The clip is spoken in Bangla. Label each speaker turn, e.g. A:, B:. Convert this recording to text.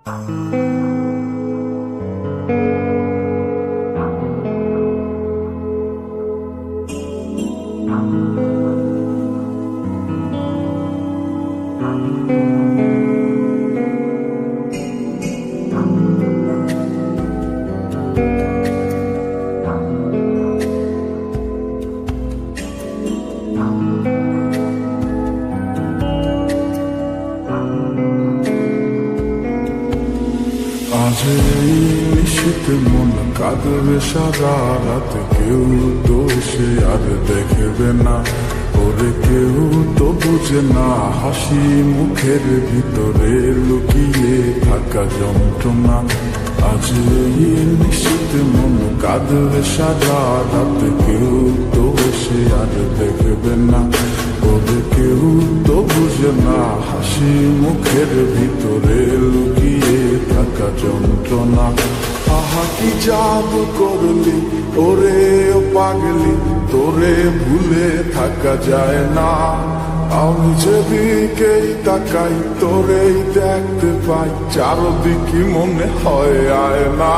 A: আজ এই নিশীথ মন কাঁদবে সারা রাত, কেউ তো সে আর দেখবে না, ওরে কেউ তো বুঝে না হাসি মুখের ভিতরে লুকিয়ে থাকা যন্ত্রণা। আজ এই নিশীথ মন কাঁদবে সারা রাত, কেউ তো সে আর দেখবে না, ওরে কেউ তো বুঝে না হাসি মুখের ভিতরে লুকিয়ে থাকা যন্ত্রণা। আহা কি জাদু করলি ওরে ও পাগলি, তোরে ভুলে থাকা যায় না। আমি যেদিকেই তাকাই তোরেই দেখতে পাই, চারদিকে মনে হয় আয় না।